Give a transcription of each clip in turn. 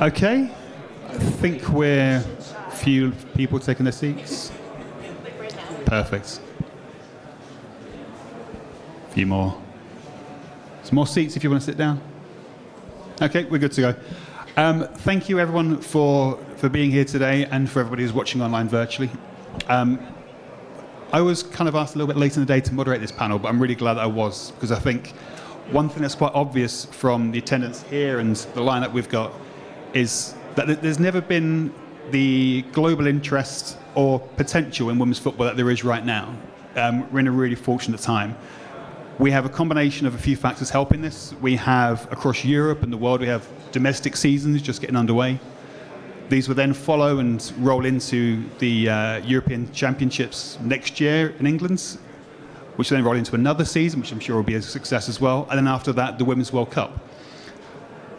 Okay, I think we're a few people taking their seats. Perfect. A few more. Some more seats if you want to sit down. Okay, we're good to go. Thank you everyone for being here today and for everybody who's watching online virtually. I was kind of asked a little bit later in the day to moderate this panel, but I'm really glad that I was, because I think one thing that's quite obvious from the attendance here and the lineup we've got is that there's never been the global interest or potential in women's football that there is right now. We're in a really fortunate time. We have a combination of a few factors helping this. We have, across Europe and the world, we have domestic seasons just getting underway. These will then follow and roll into the European Championships next year in England, which will then roll into another season, which I'm sure will be a success as well. And then after that, the Women's World Cup.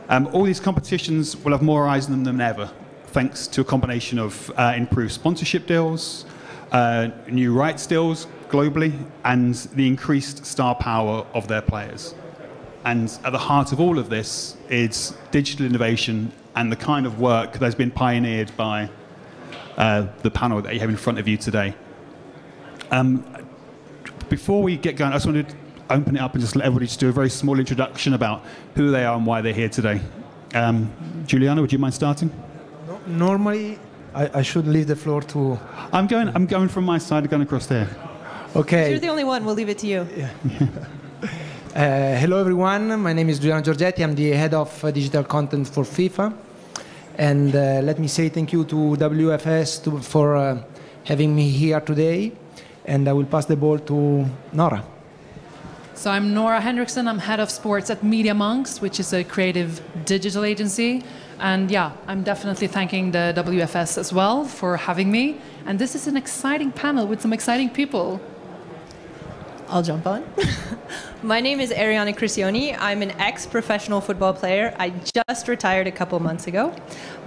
All these competitions will have more eyes on them than ever, thanks to a combination of improved sponsorship deals, new rights deals globally, and the increased star power of their players. And at the heart of all of this is digital innovation and the kind of work that's been pioneered by the panel that you have in front of you today. Before we get going, I just wanted to open it up and just let everybody just do a very small introduction about who they are and why they're here today. Giuliano, would you mind starting? No, normally, I should leave the floor to... I'm going from my side, going across there. Okay. You're the only one. We'll leave it to you. Yeah. Hello, everyone. My name is Giuliano Giorgetti. I'm the head of digital content for FIFA. And let me say thank you to WFS for having me here today. And I will pass the ball to Nora. So I'm Nora Henriksson. I'm head of sports at Media.Monks, which is a creative digital agency. And yeah, I'm definitely thanking the WFS as well for having me. And this is an exciting panel with some exciting people. I'll jump on. My name is Arianna Criscione. I'm an ex-professional football player. I just retired a couple months ago.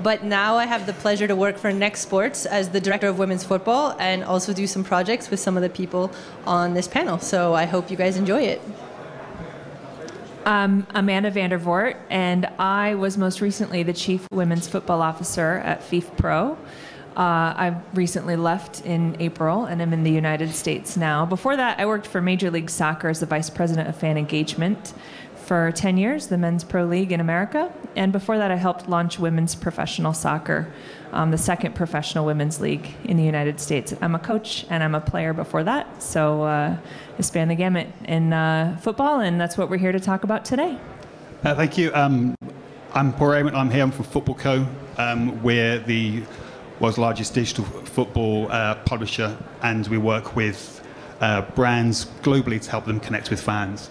But now I have the pleasure to work for N3XT Sports as the director of women's football and also do some projects with some of the people on this panel. So I hope you guys enjoy it. I'm Amanda Vandervort, and I was most recently the chief women's football officer at FIFPRO. I recently left in April and I'm in the United States now. Before that, I worked for Major League Soccer as the vice president of fan engagement for 10 years, the Men's Pro League in America. And before that, I helped launch women's professional soccer, the second professional women's league in the United States. I'm a coach and I'm a player before that. So I span the gamut in football, and that's what we're here to talk about today. Thank you. I'm Paul Rayment. I'm here. I'm from Footballco. We're the world's largest digital football publisher, and we work with brands globally to help them connect with fans.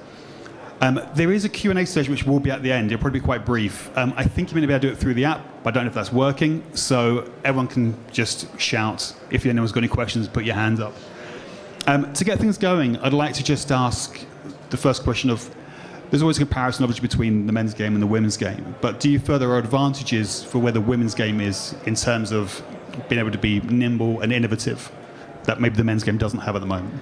There is a Q&A session which will be at the end. It'll probably be quite brief. I think you may be able to do it through the app, but I don't know if that's working. So everyone can just shout. If anyone's got any questions, put your hands up. To get things going, I'd like to just ask the first question of, there's always a comparison, obviously, between the men's game and the women's game. But do you feel there are advantages for where the women's game is in terms of being able to be nimble and innovative that maybe the men's game doesn't have at the moment?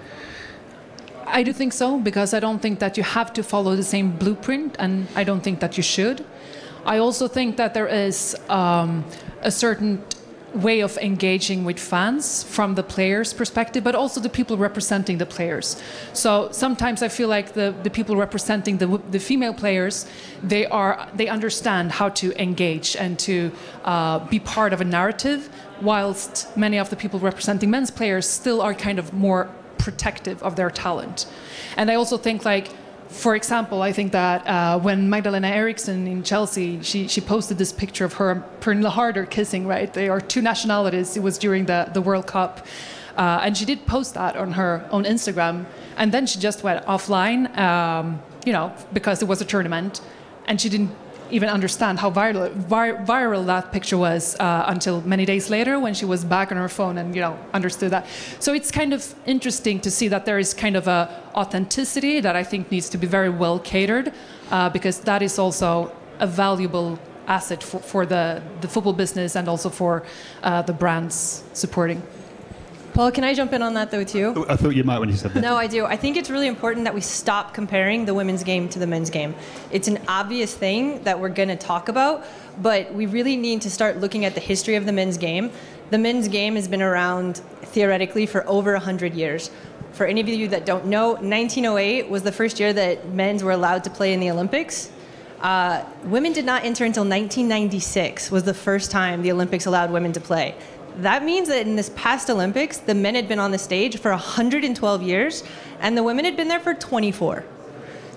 I do think so, because I don't think that you have to follow the same blueprint, and I don't think that you should. I also think that there is a certain way of engaging with fans from the players' perspective, but also the people representing the players. So sometimes I feel like the people representing the female players, they understand how to engage and to be part of a narrative, whilst many of the people representing men's players still are kind of more protective of their talent. And I also think, like, for example, I think that when Magdalena Eriksson in Chelsea, she posted this picture of her and Pernilla Harder kissing, right? They are two nationalities. It was during the World Cup. And she did post that on her own Instagram. And then she just went offline, you know, because it was a tournament. And she didn't even understand how viral that picture was until many days later, when she was back on her phone and, you know, understood that. So it's kind of interesting to see that there is kind of a authenticity that I think needs to be very well catered, because that is also a valuable asset for the football business and also for the brands supporting. Paul, can I jump in on that though too? I thought you might when you said that. No, I do. I think it's really important that we stop comparing the women's game to the men's game. It's an obvious thing that we're going to talk about, but we really need to start looking at the history of the men's game. The men's game has been around theoretically for over 100 years. For any of you that don't know, 1908 was the first year that men's were allowed to play in the Olympics. Women did not enter until 1996 was the first time the Olympics allowed women to play. That means that in this past Olympics, the men had been on the stage for 112 years, and the women had been there for 24.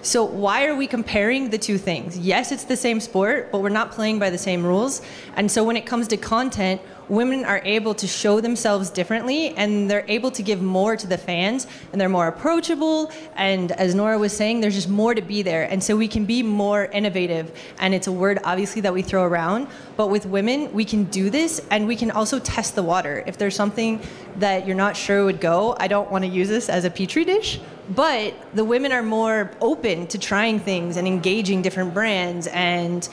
So why are we comparing the two things? Yes, it's the same sport, but we're not playing by the same rules. And so when it comes to content, women are able to show themselves differently, and they're able to give more to the fans, and they're more approachable. And as Nora was saying, there's just more to be there. And so we can be more innovative. And it's a word, obviously, that we throw around. But with women, we can do this, and we can also test the water. If there's something that you're not sure would go, I don't want to use this as a petri dish, but the women are more open to trying things and engaging different brands and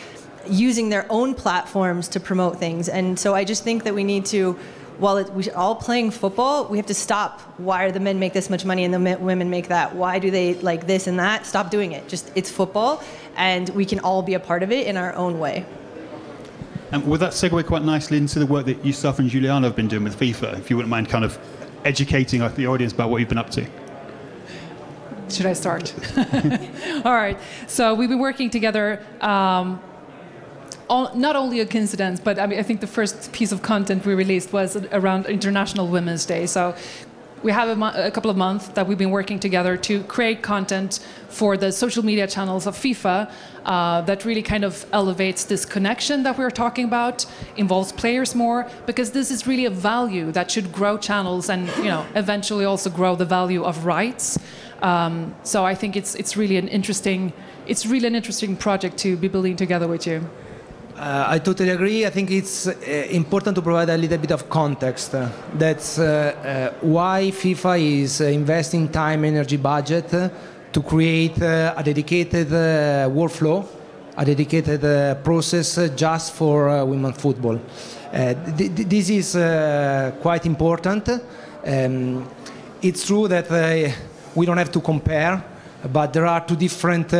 using their own platforms to promote things. And so I just think that we need to, while we're all playing football, we have to stop. Why do the men make this much money and the women make that? Why do they like this and that? Stop doing it. Just, it's football, and we can all be a part of it in our own way. And would that segue quite nicely into the work that yourself and Giuliano have been doing with FIFA, if you wouldn't mind kind of educating the audience about what you've been up to? Should I start? All right. So we've been working together, not only a coincidence, but I think the first piece of content we released was around International Women's Day. So we have a couple of months that we've been working together to create content for the social media channels of FIFA that really kind of elevates this connection that we're talking about, involves players more, because this is really a value that should grow channels and eventually also grow the value of rights. So I think it's really an interesting project to be building together with you. I totally agree. I think it's important to provide a little bit of context. That's why FIFA is investing time, energy, budget to create a dedicated workflow, a dedicated process just for women's football. This is quite important. It's true that we don't have to compare, but there are two different,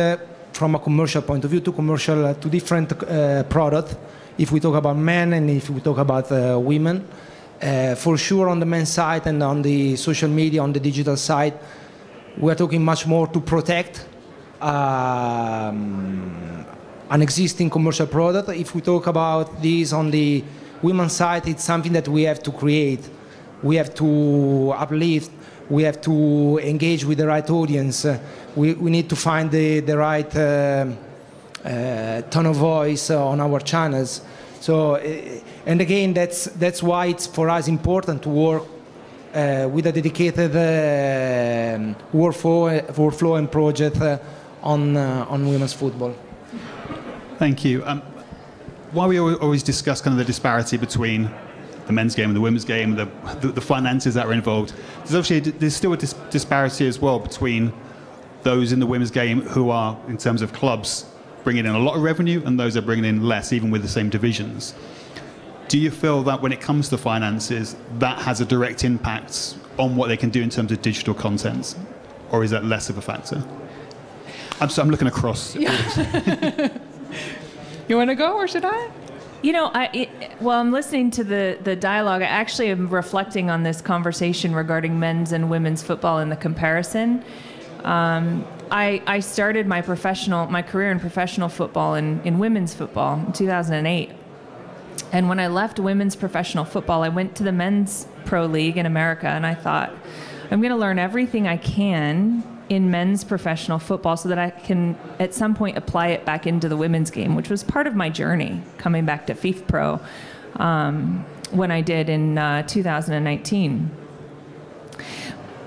from a commercial point of view, two different products. If we talk about men and if we talk about women, for sure on the men's side and on the social media, on the digital side, we're talking much more to protect an existing commercial product. If we talk about this on the women's side, it's something that we have to create. We have to uplift. We have to engage with the right audience. We need to find the right tone of voice on our channels. So, and again, that's why it's for us important to work with a dedicated workflow and project on women's football. Thank you. Why we always discuss kind of the disparity between the men's game and the women's game, the finances that are involved. There's still a disparity as well between those in the women's game who are, in terms of clubs, bringing in a lot of revenue and those are bringing in less, even with the same divisions. Do you feel that when it comes to finances, that has a direct impact on what they can do in terms of digital content, or is that less of a factor? I'm looking across. Yeah. You want to go, or should I? While I'm listening to the dialogue, I actually am reflecting on this conversation regarding men's and women's football and the comparison. I started my career in professional football in women's football in 2008. And when I left women's professional football, I went to the men's pro league in America, and I thought, I'm going to learn everything I can in men's professional football so that I can at some point apply it back into the women's game, which was part of my journey coming back to FIFPRO when I did in 2019.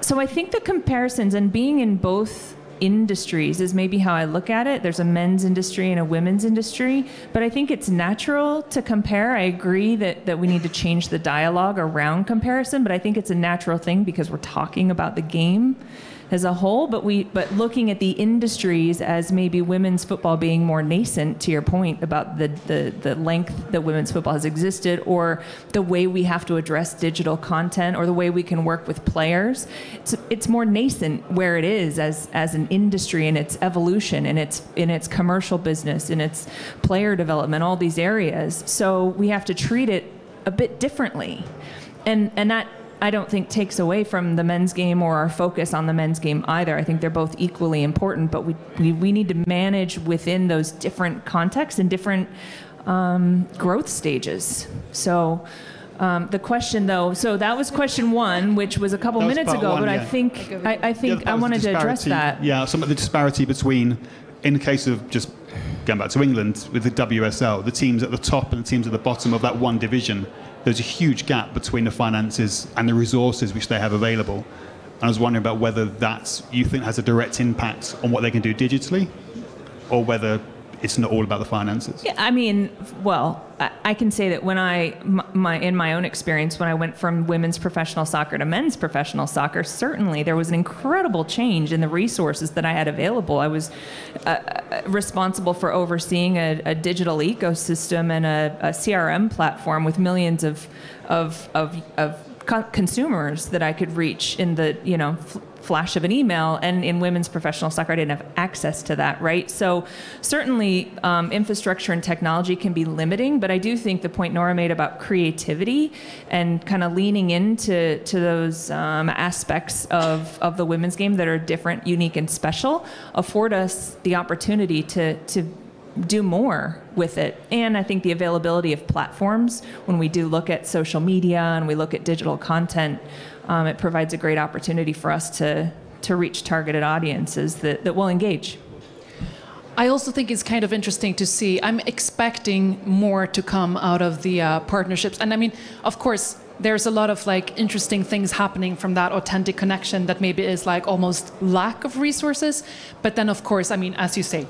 So I think the comparisons and being in both industries is maybe how I look at it. There's a men's industry and a women's industry, but I think it's natural to compare. I agree that we need to change the dialogue around comparison, but I think it's a natural thing because we're talking about the game. as a whole, but looking at the industries as maybe women's football being more nascent, to your point about the length that women's football has existed, or the way we have to address digital content, or the way we can work with players. It's more nascent where it is as an industry in its evolution, in its commercial business, in its player development, all these areas. So we have to treat it a bit differently. And that, I don't think, takes away from the men's game or our focus on the men's game either. I think they're both equally important, but we need to manage within those different contexts and different growth stages. So the question, though, so that was question one, which was a couple minutes ago, but I think I wanted to address that. Yeah, some of the disparity between, in the case of just going back to England with the WSL, the teams at the top and the teams at the bottom of that one division, there's a huge gap between the finances and the resources which they have available. And I was wondering about whether that, you think, has a direct impact on what they can do digitally, or whether it's not all about the finances. Yeah, I mean, well, I can say that when in my own experience, when I went from women's professional soccer to men's professional soccer, certainly there was an incredible change in the resources that I had available. I was responsible for overseeing a digital ecosystem and a CRM platform with millions of consumers that I could reach in the flash of an email, and in women's professional soccer I didn't have access to that, right? So certainly infrastructure and technology can be limiting, but I do think the point Nora made about creativity and kind of leaning into those aspects of the women's game that are different, unique, and special afford us the opportunity to do more with it. And I think the availability of platforms, when we do look at social media and we look at digital content, it provides a great opportunity for us to reach targeted audiences that will engage. I also think it's kind of interesting to see. I'm expecting more to come out of the partnerships. And I mean, of course, there's a lot of interesting things happening from that authentic connection that maybe is almost lack of resources. But then, of course, I mean, as you say,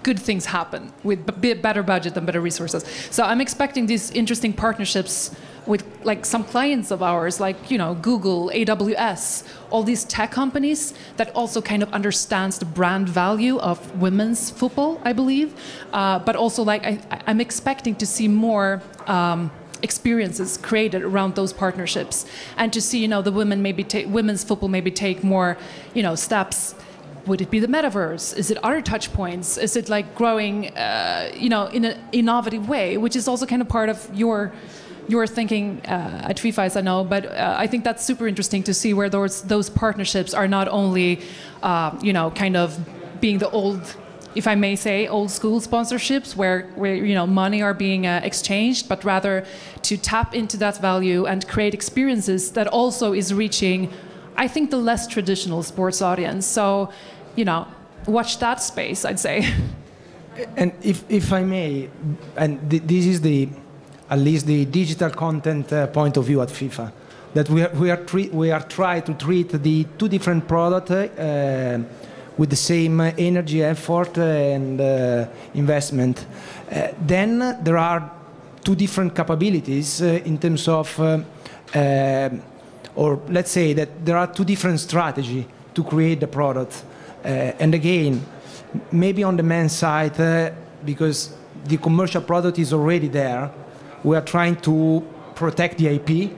good things happen with better budget and better resources. So I'm expecting these interesting partnerships with some clients of ours, Google, AWS, all these tech companies that also kind of understands the brand value of women's football, I believe. But also I'm expecting to see more experiences created around those partnerships, and to see the women's football maybe take more steps. Would it be the metaverse? Is it other touch points? Is it growing in an innovative way, which is also kind of part of your thinking at FIFA, as I know. But I think that's super interesting to see where those partnerships are not only kind of being the old, if I may say, old school sponsorships where money are being exchanged, but rather to tap into that value and create experiences that also is reaching, I think, the less traditional sports audience. So, watch that space, I'd say. And if I may, and this is at least the digital content point of view at FIFA, that we are trying to treat the two different products with the same energy, effort, and investment. Then there are two different capabilities in terms of, or let's say that there are two different strategies to create the product. And again, maybe on the men's side, because the commercial product is already there, we are trying to protect the IP.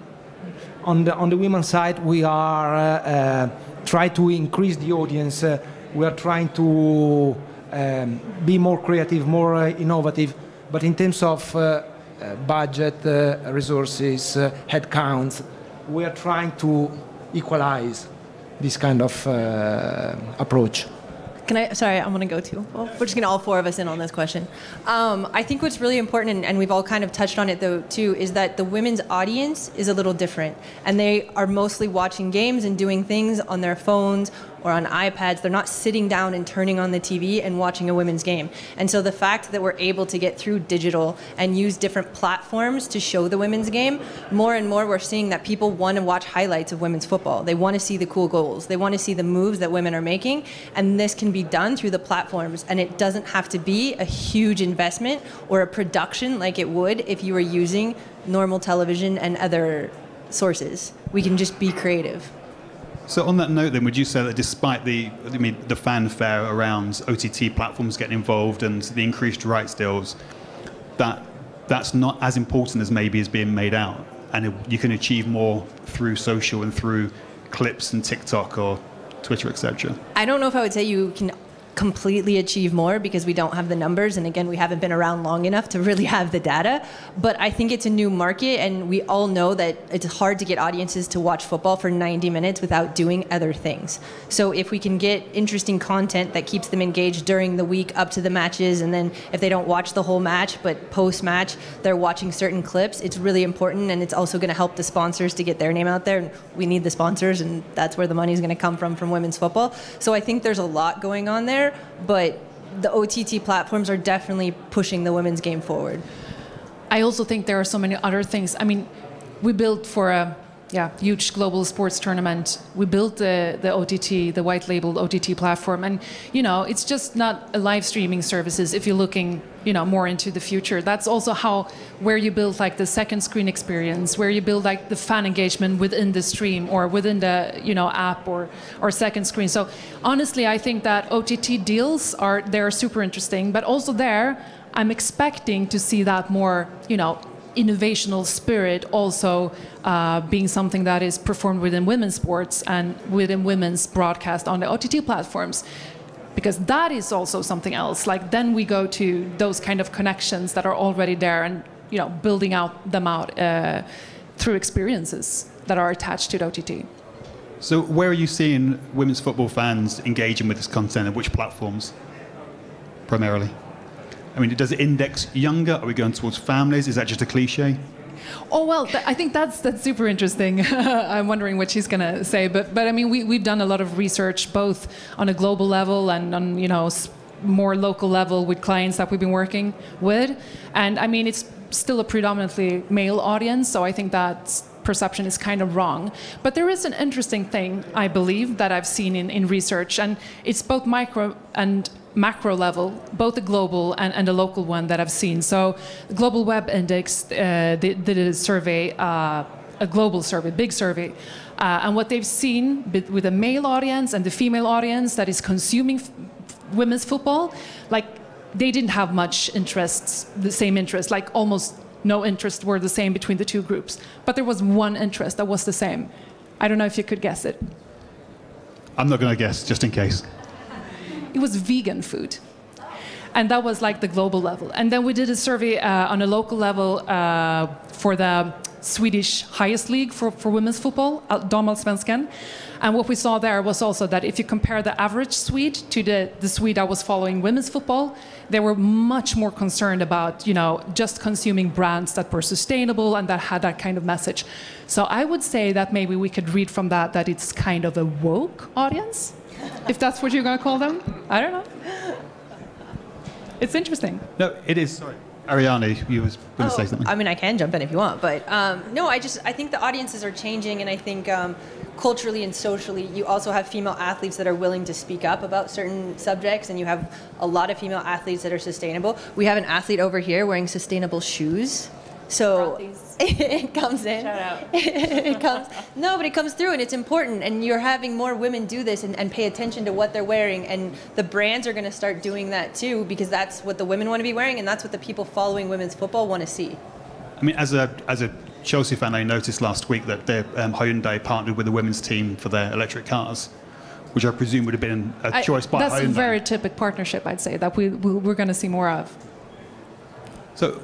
On the women's side, we are trying to increase the audience. We are trying to be more creative, more innovative. But in terms of budget, resources, headcounts, we are trying to equalize this kind of approach. Sorry, I'm going to go too. Well, we're just going to all four of us in on this question. I think what's really important, and we've all kind of touched on it though too, is that the women's audience is a little different. And they are mostly watching games and doing things on their phones or on iPads. They're not sitting down and turning on the TV and watching a women's game. And so the fact that we're able to get through digital and use different platforms to show the women's game, more and more we're seeing that people want to watch highlights of women's football. They want to see the cool goals. They want to see the moves that women are making. And this can be done through the platforms. And it doesn't have to be a huge investment or a production like it would if you were using normal television and other sources. We can just be creative. So on that note then, would you say that despite the fanfare around OTT platforms getting involved and the increased rights deals, that's not as important as maybe is being made out, and you can achieve more through social and through clips and TikTok or Twitter, etc.? I don't know if I would say you can completely achieve more because we don't have the numbers, and again, we haven't been around long enough to really have the data. But I think it's a new market, and we all know that it's hard to get audiences to watch football for 90 minutes without doing other things. So if we can get interesting content that keeps them engaged during the week up to the matches, and then if they don't watch the whole match but post-match they're watching certain clips, it's really important, and it's also going to help the sponsors to get their name out there, and we need the sponsors, and that's where the money is going to come from women's football. So I think there's a lot going on there, but the OTT platforms are definitely pushing the women's game forward. I also think there are so many other things. I mean, we built for a huge global sports tournament. We built the OTT, the white labeled OTT platform, and it's just not a live streaming services. If you're looking, more into the future, that's also where you build like the second screen experience, where you build like the fan engagement within the stream or within the app or second screen. So honestly, I think that OTT deals they're super interesting, but also there, I'm expecting to see that more, innovational spirit also being something that is performed within women's sports and within women's broadcast on the OTT platforms, because that is also something else. Like then we go to those kind of connections that are already there, and building them out through experiences that are attached to the OTT. So where are you seeing women's football fans engaging with this content, and which platforms primarily? I mean, does it index younger? Are we going towards families? Is that just a cliche? Oh, well, I think that's super interesting. I'm wondering what she's going to say. But I mean, we've done a lot of research, both on a global level and on, more local level with clients that we've been working with. And I mean, it's still a predominantly male audience, so I think that perception is kind of wrong. But there is an interesting thing, I believe, that I've seen in research, and it's both micro and macro level, both the global and the local one that I've seen. So the Global Web Index did a survey, a global survey, big survey, and what they've seen with the male audience and the female audience that is consuming women's football, like they didn't have much interest, the same interest, like almost no interest were the same between the two groups. But there was one interest that was the same. I don't know if you could guess it. I'm not going to guess, just in case. It was vegan food. And that was like the global level. And then we did a survey on a local level for the Swedish highest league for women's football, Damallsvenskan. And what we saw there was also that if you compare the average Swede to the Swede that was following women's football, they were much more concerned about, just consuming brands that were sustainable and that had that kind of message. So I would say that maybe we could read from that it's kind of a woke audience, if that's what you're going to call them. I don't know. It's interesting. No, it is. Sorry. Arianna, you was going to say something. I mean, I can jump in if you want, but no, I think the audiences are changing, and I think culturally and socially, you also have female athletes that are willing to speak up about certain subjects, and you have a lot of female athletes that are sustainable. We have an athlete over here wearing sustainable shoes. So it comes in. Shout out. It comes through, and it's important. And you're having more women do this and pay attention to what they're wearing. And the brands are going to start doing that too, because that's what the women want to be wearing, and that's what the people following women's football want to see. I mean, as a Chelsea fan, I noticed last week that Hyundai partnered with the women's team for their electric cars, which I presume would have been a choice by Hyundai. That's a very typical partnership, I'd say, that we're going to see more of. So,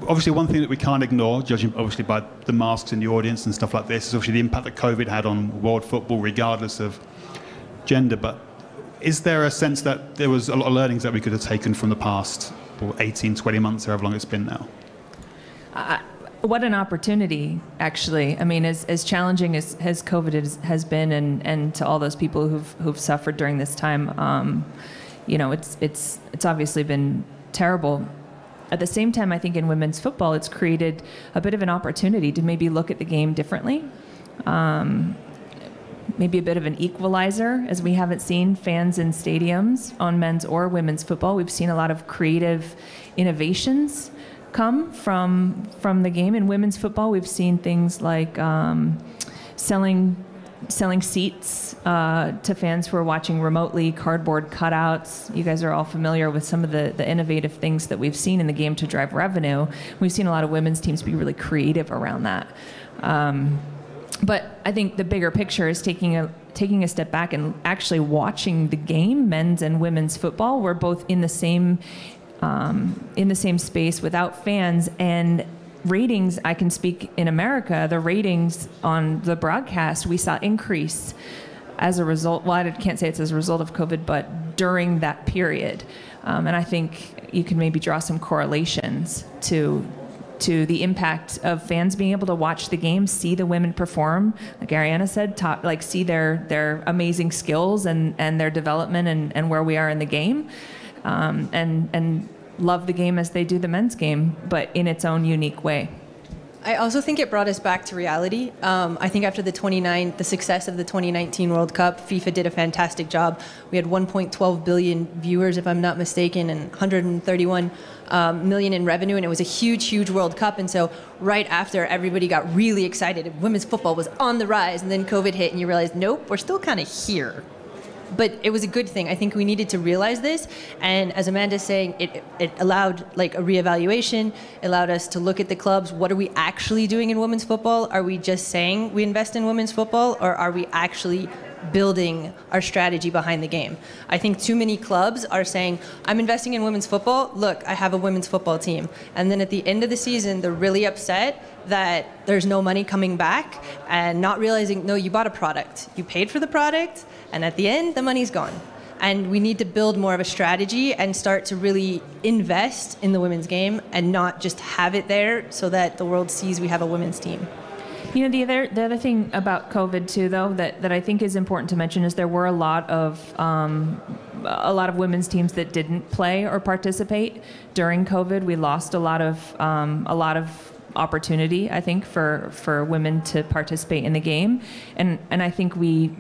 obviously, one thing that we can't ignore, judging obviously by the masks in the audience and stuff like this, is obviously the impact that COVID had on world football, regardless of gender. But is there a sense that there was a lot of learnings that we could have taken from the past 18, 20 months, however long it's been now? What an opportunity, actually. I mean, as challenging as COVID has been, and to all those people who've suffered during this time, it's obviously been terrible. At the same time, I think in women's football, it's created a bit of an opportunity to maybe look at the game differently. Maybe a bit of an equalizer, as we haven't seen fans in stadiums on men's or women's football. We've seen a lot of creative innovations come from the game. In women's football, we've seen things like selling selling seats to fans who are watching remotely, cardboard cutouts. You guys are all familiar with some of the innovative things that we've seen in the game to drive revenue. We've seen a lot of women's teams be really creative around that. But I think the bigger picture is taking a step back and actually watching the game, men's and women's football. We're both in the same space without fans, and ratings, I can speak in America, the ratings on the broadcast, we saw increase as a result. Well, I can't say it's as a result of COVID, but during that period. And I think you can maybe draw some correlations to the impact of fans being able to watch the game, see the women perform, like Arianna said, see their amazing skills and their development and where we are in the game, and love the game as they do the men's game, but in its own unique way. I also think it brought us back to reality. I think after the success of the 2019 World Cup, FIFA did a fantastic job. We had 1.12 billion viewers, if I'm not mistaken, and 131 million in revenue, and it was a huge, huge World Cup. And so right after, everybody got really excited. Women's football was on the rise, and then COVID hit, and you realized, nope, we're still kind of here. But it was a good thing. I think we needed to realize this. And as Amanda's saying, it allowed like a reevaluation. It allowed us to look at the clubs. What are we actually doing in women's football? Are we just saying we invest in women's football, or are we actually building our strategy behind the game? I think too many clubs are saying, I'm investing in women's football. Look, I have a women's football team. And then at the end of the season, they're really upset that there's no money coming back, and not realizing, no, you bought a product. You paid for the product, and at the end, the money's gone. And we need to build more of a strategy and start to really invest in the women's game and not just have it there so that the world sees we have a women's team. You know, the other thing about COVID too, though, that I think is important to mention is there were a lot of women's teams that didn't play or participate during COVID. We lost a lot of opportunity, I think, for women to participate in the game, and I think we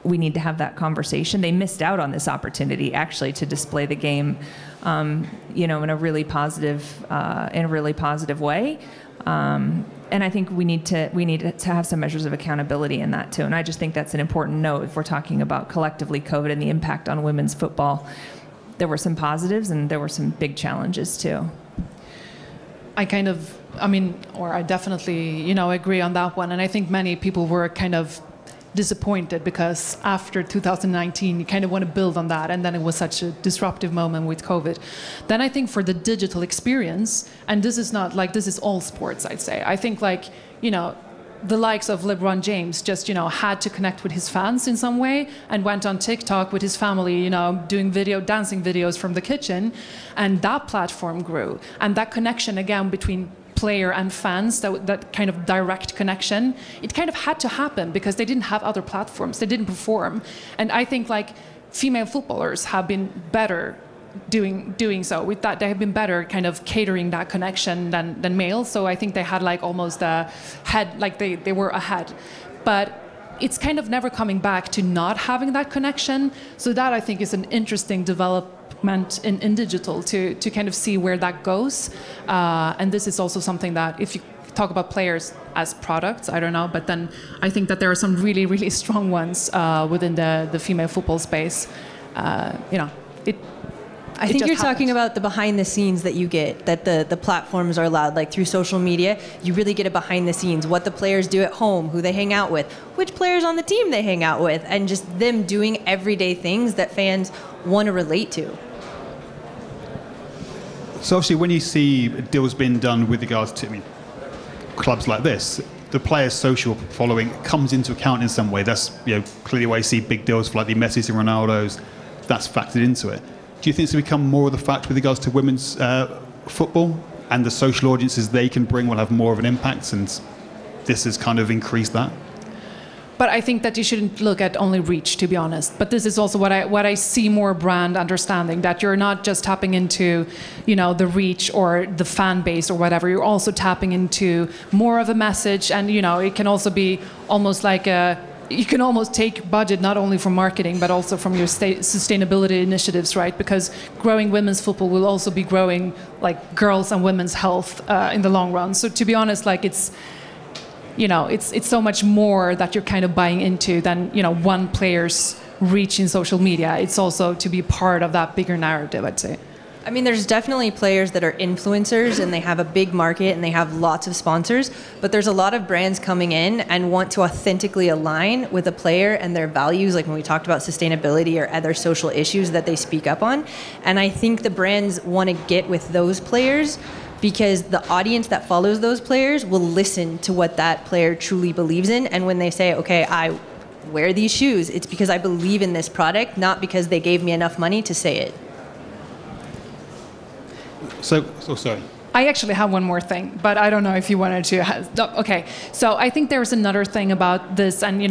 need to have that conversation. They missed out on this opportunity actually to display the game, in a really positive way. And I think we need to have some measures of accountability in that too. And I just think that's an important note if we're talking about collectively COVID and the impact on women's football. There were some positives and there were some big challenges too. I definitely, agree on that one. And I think many people were kind of disappointed because after 2019, you kind of want to build on that. And then it was such a disruptive moment with COVID. Then I think for the digital experience, and this is not like, this is all sports, I'd say. I think the likes of LeBron James just, had to connect with his fans in some way and went on TikTok with his family, doing dancing videos from the kitchen. And that platform grew. And that connection again between player and fans, that kind of direct connection, it kind of had to happen because they didn't have other platforms. They didn't perform. And I think female footballers have been better doing so. With that, they have been better kind of catering that connection than males. So I think they had almost a head, they were ahead. But it's kind of never coming back to not having that connection. So that I think is an interesting development in digital to kind of see where that goes. And this is also something that if you talk about players as products, I don't know, but then I think that there are some really, really strong ones within the female football space. I think you're talking about the behind the scenes that you get, that the platforms are allowed, through social media. You really get a behind the scenes, what the players do at home, who they hang out with, which players on the team they hang out with, and just them doing everyday things that fans want to relate to. So obviously when you see deals being done with regards to clubs like this, the players' social following comes into account in some way. That's clearly why you see big deals for the Messis and Ronaldos. That's factored into it. Do you think it's going to become more of the fact with regards to women's football, and the social audiences they can bring will have more of an impact, and this has kind of increased that? But I think that you shouldn't look at only reach, to be honest. But this is also what I see more brand understanding, that you're not just tapping into, the reach or the fan base or whatever. You're also tapping into more of a message, and it can also be almost like you can almost take budget not only from marketing but also from your sustainability initiatives, right? Because growing women's football will also be growing girls and women's health in the long run. So to be honest, it's so much more that you're kind of buying into than, one player's reach in social media. It's also to be part of that bigger narrative, I'd say. I mean, there's definitely players that are influencers and they have a big market and they have lots of sponsors, but there's a lot of brands coming in and want to authentically align with a player and their values, like when we talked about sustainability or other social issues that they speak up on. And I think the brands want to get with those players because the audience that follows those players will listen to what that player truly believes in. And when they say, okay, I wear these shoes, it's because I believe in this product, not because they gave me enough money to say it. So sorry. I actually have one more thing, but I don't know if you wanted to. Okay, so I think there's another thing about this, and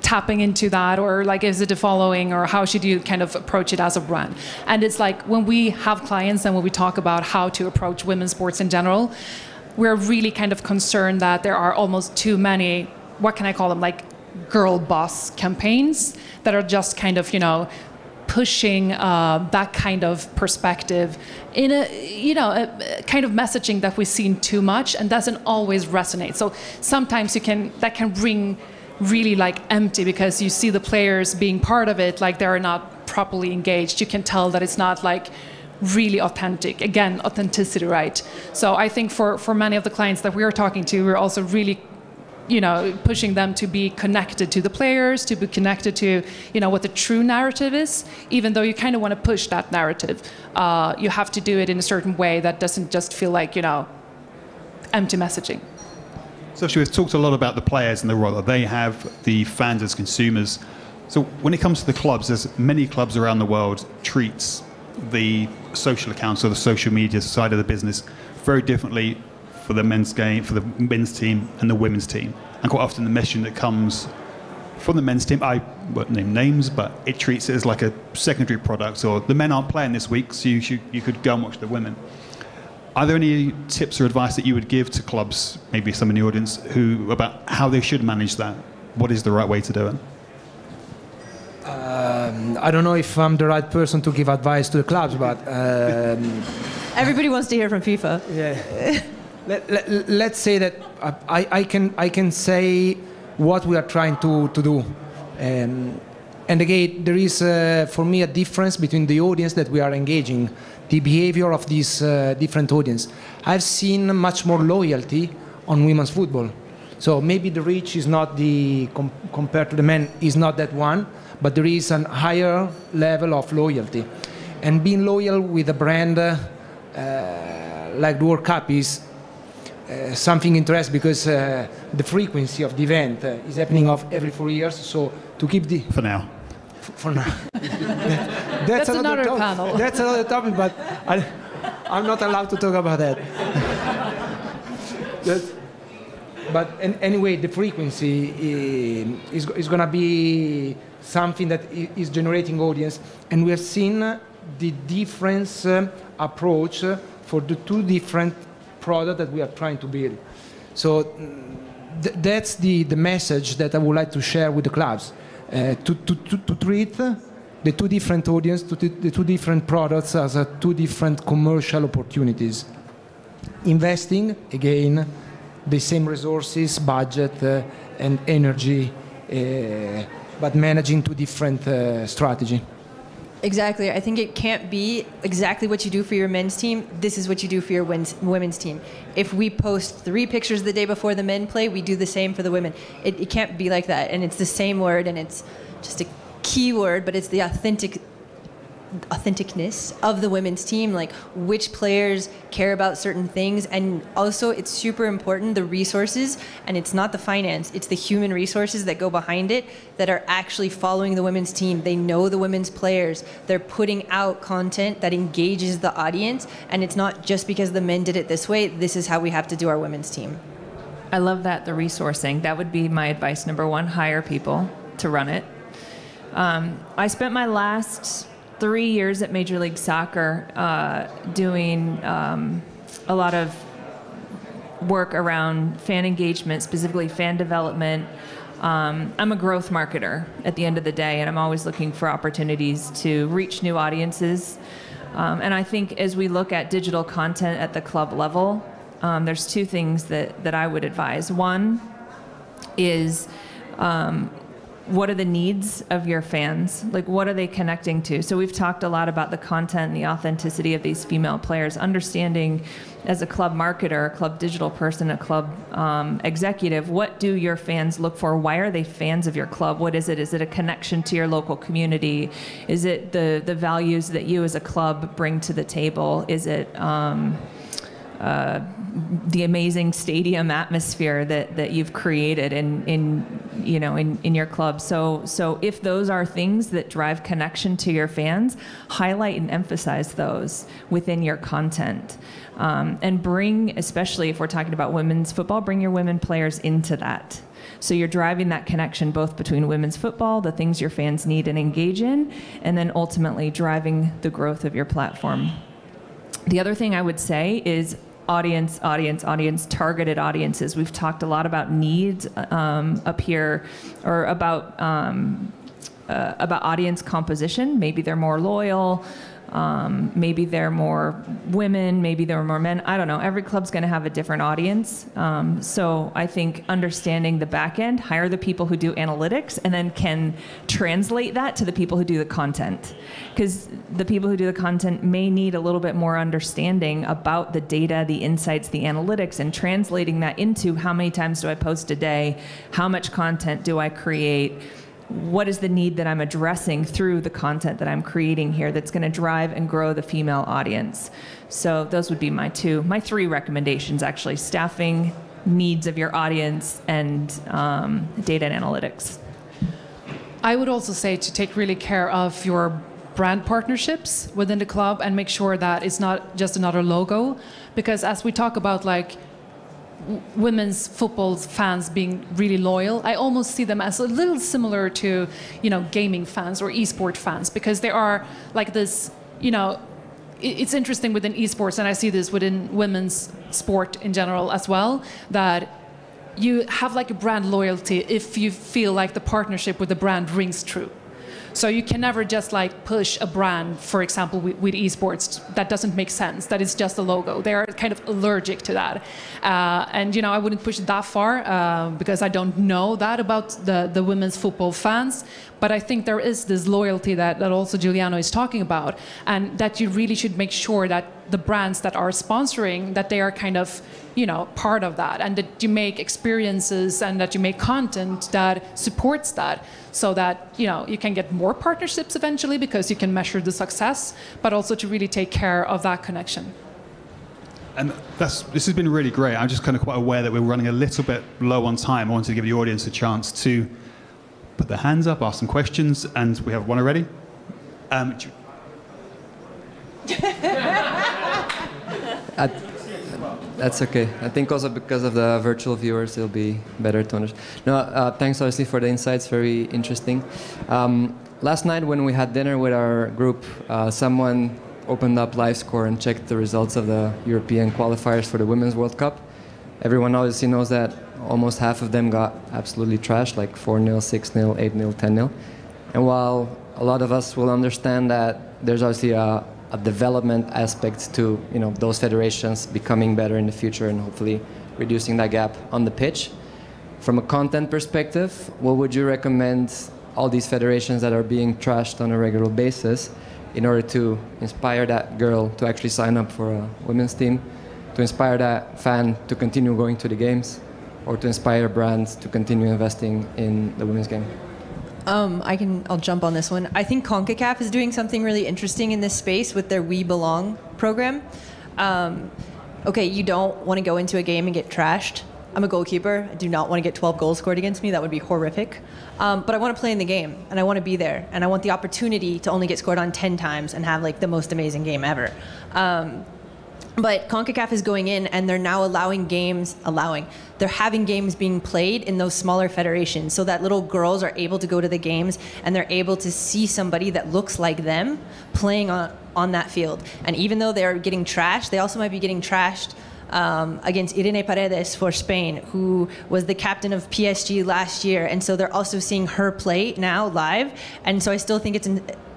tapping into that, or like, is it a following, or how should you kind of approach it as a brand? And it's like when we have clients and when we talk about how to approach women's sports in general, we're really kind of concerned that there are almost too many, what can I call them, like girl boss campaigns that are just kind of, pushing that kind of perspective in a kind of messaging that we've seen too much and doesn't always resonate. So sometimes that can ring really like empty, because you see the players being part of it, like they're not properly engaged. You can tell that it's not like really authentic. Again, authenticity, right? So I think for many of the clients that we're talking to, we're also really pushing them to be connected to the players, to be connected to, what the true narrative is. Even though you kind of want to push that narrative, you have to do it in a certain way that doesn't just feel like, empty messaging. So we've talked a lot about the players and the role that they have, the fans as consumers. So when it comes to the clubs, there's many clubs around the world treats the social accounts or the social media side of the business very differently for the men's game, for the men's team and the women's team. And quite often the messaging that comes from the men's team, I won't name names, but it treats it as like a secondary product, or the men aren't playing this week, so you could go and watch the women. Are there any tips or advice that you would give to clubs, maybe some in the audience, about how they should manage that? What is the right way to do it? I don't know if I'm the right person to give advice to the clubs, but... Everybody wants to hear from FIFA. Yeah. Let's say that I can say what we are trying to do. And again, there is, for me, a difference between the audience that we are engaging, the behavior of this different audience. I've seen much more loyalty on women's football. So maybe the reach is not compared to the men, is not that one, but there is a higher level of loyalty. And being loyal with a brand like the World Cup is something interesting, because the frequency of the event is happening every 4 years. So to keep the... For now. For now. That's another panel. That's another topic, but I'm not allowed to talk about that. But anyway, the frequency is going to be something that is generating audience. And we have seen the difference approach for the two different product that we are trying to build. So that's the message that I would like to share with the clubs, to treat the two different audience, the two different products as two different commercial opportunities. Investing, again, the same resources, budget, and energy, but managing two different strategy. Exactly. I think it can't be exactly what you do for your men's team. This is what you do for your women's team. If we post 3 pictures the day before the men play, we do the same for the women. It can't be like that. And it's the same word, and it's just a key word, but it's the authenticness of the women's team, like which players care about certain things. And also it's super important, the resources, and it's not the finance, it's the human resources that go behind it that are actually following the women's team. They know the women's players, they're putting out content that engages the audience, and it's not just because the men did it this way, this is how we have to do our women's team. I love that, the resourcing. That would be my advice. Number 1, hire people to run it. I spent my last 3 years at Major League Soccer doing a lot of work around fan engagement, specifically fan development. I'm a growth marketer at the end of the day, and I'm always looking for opportunities to reach new audiences. And I think as we look at digital content at the club level, there's two things that I would advise. One is what are the needs of your fans? Like, what are they connecting to? So we've talked a lot about the content and the authenticity of these female players, understanding as a club marketer, a club digital person, a club executive, what do your fans look for? Why are they fans of your club? What is it? Is it a connection to your local community? Is it the values that you as a club bring to the table? Is it the amazing stadium atmosphere that you've created in your club? So if those are things that drive connection to your fans, highlight and emphasize those within your content. And bring, especially if we're talking about women's football, bring your women players into that. So you're driving that connection both between women's football, the things your fans need and engage in, and then ultimately driving the growth of your platform. The other thing I would say is audience, targeted audiences. We've talked a lot about needs up here, or about audience composition. Maybe they're more loyal, maybe they're more women, maybe they're more men. I don't know. Every club's going to have a different audience. So I think understanding the back end, hire the people who do analytics, and then can translate that to the people who do the content. Because the people who do the content may need a little bit more understanding about the data, the insights, the analytics, and translating that into how many times do I post a day, how much content do I create, what is the need that I'm addressing through the content that I'm creating here that's going to drive and grow the female audience. So those would be my three recommendations, actually: staffing, needs of your audience, and data and analytics. I would also say to take really care of your brand partnerships within the club and make sure that it's not just another logo, because as we talk about like women's football fans being really loyal, I almost see them as a little similar to, gaming fans or esport fans, because they are like this, it's interesting within esports, and I see this within women's sport in general as well, that you have like a brand loyalty if you feel like the partnership with the brand rings true. So you can never just like push a brand, for example, with esports. That doesn't make sense. That is just a logo. They're kind of allergic to that. And I wouldn't push it that far because I don't know that about the women's football fans. But I think there is this loyalty that also Giuliano is talking about, and that you really should make sure that the brands that are sponsoring, that they are kind of, part of that, and that you make experiences and that you make content that supports that, so that, you can get more partnerships eventually because you can measure the success, but also to really take care of that connection. And this has been really great. I'm just kind of quite aware that we're running a little bit low on time. I wanted to give the audience a chance to put their hands up, ask some questions, and we have one already. That's okay. I think also because of the virtual viewers, it'll be better to understand. No, thanks obviously for the insights. Very interesting. Last night when we had dinner with our group, someone opened up LiveScore and checked the results of the European qualifiers for the Women's World Cup. Everyone obviously knows that almost half of them got absolutely trashed, like 4-0, 6-0, 8-0, 10-0. And while a lot of us will understand that there's obviously a development aspect to those federations becoming better in the future and hopefully reducing that gap on the pitch, from a content perspective, what would you recommend all these federations that are being trashed on a regular basis in order to inspire that girl to actually sign up for a women's team, to inspire that fan to continue going to the games, or to inspire brands to continue investing in the women's game? I'll jump on this one. I think CONCACAF is doing something really interesting in this space with their We Belong program. Okay, you don't want to go into a game and get trashed. I'm a goalkeeper. I do not want to get 12 goals scored against me. That would be horrific. But I want to play in the game, and I want to be there, and I want the opportunity to only get scored on 10 times and have like the most amazing game ever. But CONCACAF is going in, and they're now they're having games being played in those smaller federations, so that little girls are able to go to the games and they're able to see somebody that looks like them playing on that field. And even though they're getting trashed, they also might be getting trashed against Irene Paredes for Spain, who was the captain of PSG last year. And so they're also seeing her play now live. And so I still think it's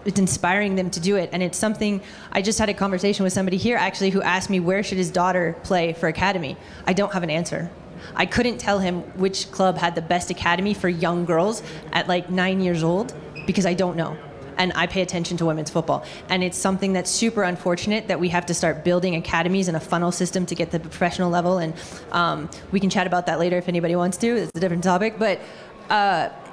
it's inspiring them to do it. And it's something, I just had a conversation with somebody here actually who asked me where should his daughter play for academy. I don't have an answer. I couldn't tell him which club had the best academy for young girls at like 9 years old because I don't know. And I pay attention to women's football. And it's something that's super unfortunate that we have to start building academies and a funnel system to get to the professional level. And we can chat about that later if anybody wants to. It's a different topic. But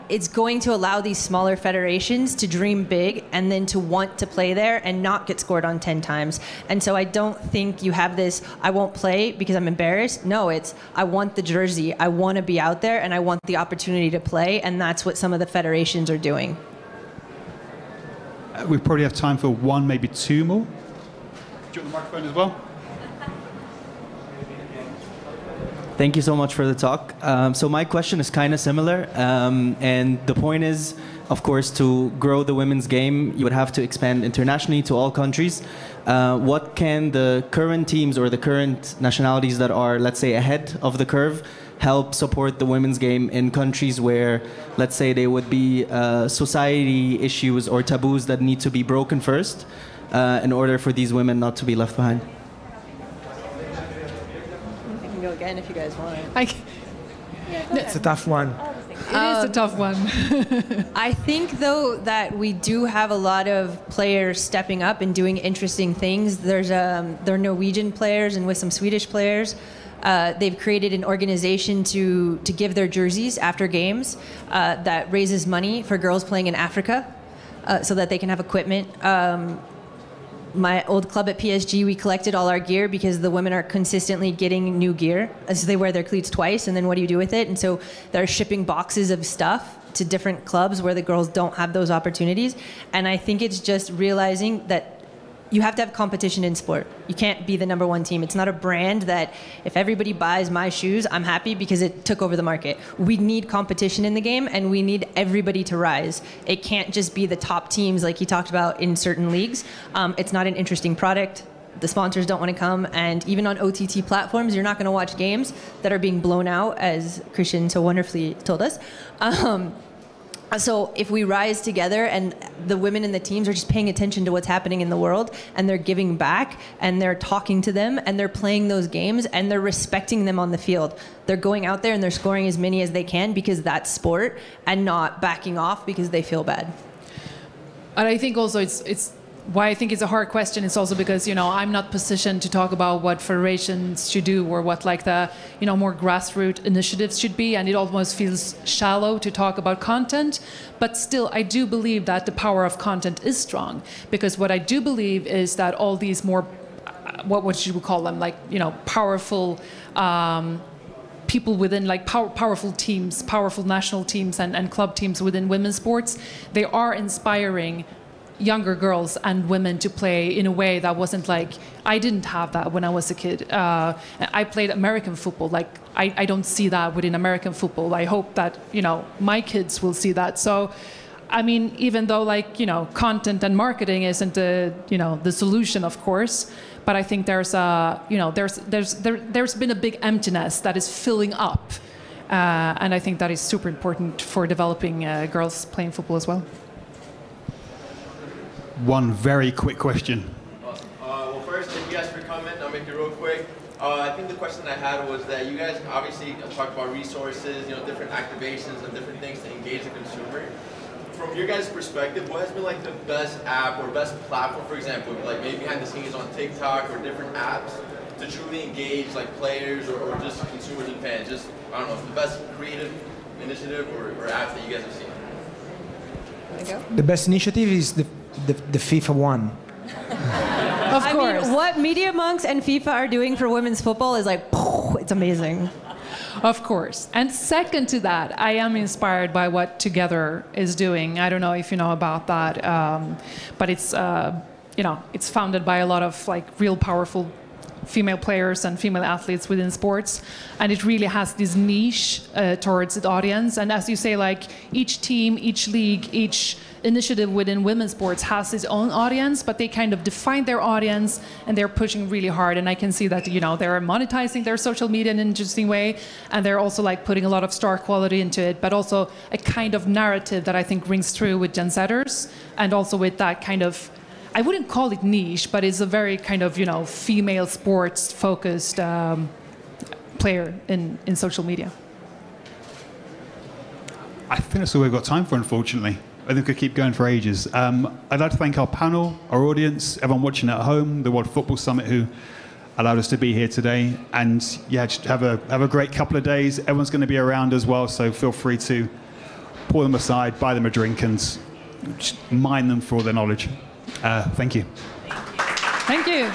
it's going to allow these smaller federations to dream big and then to want to play there and not get scored on 10 times. And so I don't think you have this, I won't play because I'm embarrassed. No, it's, I want the jersey. I want to be out there and I want the opportunity to play. And that's what some of the federations are doing. We probably have time for one, maybe two more. Do you want the microphone as well? Thank you so much for the talk. So my question is kind of similar, and the point is, of course, to grow the women's game, you would have to expand internationally to all countries. What can the current teams or the current nationalities that are, let's say, ahead of the curve help support the women's game in countries where, let's say, there would be society issues or taboos that need to be broken first in order for these women not to be left behind? Go again if you guys want it. It's a tough one. It is a tough one. I think, though, that we do have a lot of players stepping up and doing interesting things. There are Norwegian players and with some Swedish players. They've created an organization to give their jerseys after games that raises money for girls playing in Africa so that they can have equipment. My old club at PSG, we collected all our gear because the women are consistently getting new gear. So they wear their cleats twice, and then what do you do with it? And so they're shipping boxes of stuff to different clubs where the girls don't have those opportunities. And I think it's just realizing that you have to have competition in sport. You can't be the #1 team. It's not a brand that if everybody buys my shoes, I'm happy because it took over the market. We need competition in the game and we need everybody to rise. It can't just be the top teams like he talked about in certain leagues. It's not an interesting product. The sponsors don't want to come, and even on OTT platforms, you're not going to watch games that are being blown out, as Christian so wonderfully told us. So if we rise together and the women in the teams are just paying attention to what's happening in the world and they're giving back and they're talking to them and they're playing those games and they're respecting them on the field. They're going out there and they're scoring as many as they can because that's sport and not backing off because they feel bad. And I think also it's why I think it's a hard question is also because, you know, I'm not positioned to talk about what federations should do or what like the, you know, more grassroots initiatives should be. And it almost feels shallow to talk about content. But still, I do believe that the power of content is strong, because what I do believe is that all these more, what should we call them? Like, you know, powerful people within like powerful teams, powerful national teams and club teams within women's sports, they are inspiring younger girls and women to play in a way that wasn't like, I didn't have that when I was a kid. I played American football. Like, I don't see that within American football. I hope that, you know, my kids will see that. So, I mean, even though like, you know, content and marketing isn't the, you know, the solution, of course, but I think there's a, you know, there's been a big emptiness that is filling up. And I think that is super important for developing girls playing football as well. One very quick question. Well, first, thank you guys for coming. I'll make it real quick. I think the question I had was that you guys obviously talked about resources, you know, different activations and different things to engage the consumer. From your guys' perspective, what has been like the best app or best platform, for example, like maybe behind the scenes on TikTok or different apps to truly engage like players or just consumers and fans? Just, I don't know, the best creative initiative or apps that you guys have seen. The best initiative is the FIFA one. Of course. I mean, what Media.Monks and FIFA are doing for women's football is like, it's amazing. Of course. And second to that, I am inspired by what Together is doing. I don't know if you know about that, but it's, you know, it's founded by a lot of like real powerful female players and female athletes within sports, and it really has this niche towards its audience. And as you say, like each team, each league, each initiative within women's sports has its own audience, but they kind of define their audience and they're pushing really hard. And I can see that, you know, they're monetizing their social media in an interesting way, and they're also like putting a lot of star quality into it, but also a kind of narrative that I think rings through with Gen Zers, and also with that kind of, I wouldn't call it niche, but it's a very kind of, you know, female sports focused player in social media. I think that's all we've got time for, unfortunately. I think we could keep going for ages. I'd like to thank our panel, our audience, everyone watching at home, the World Football Summit who allowed us to be here today. And yeah, just have a great couple of days. Everyone's going to be around as well, so feel free to pull them aside, buy them a drink, and just mine them for all their knowledge. Thank you. Thank you.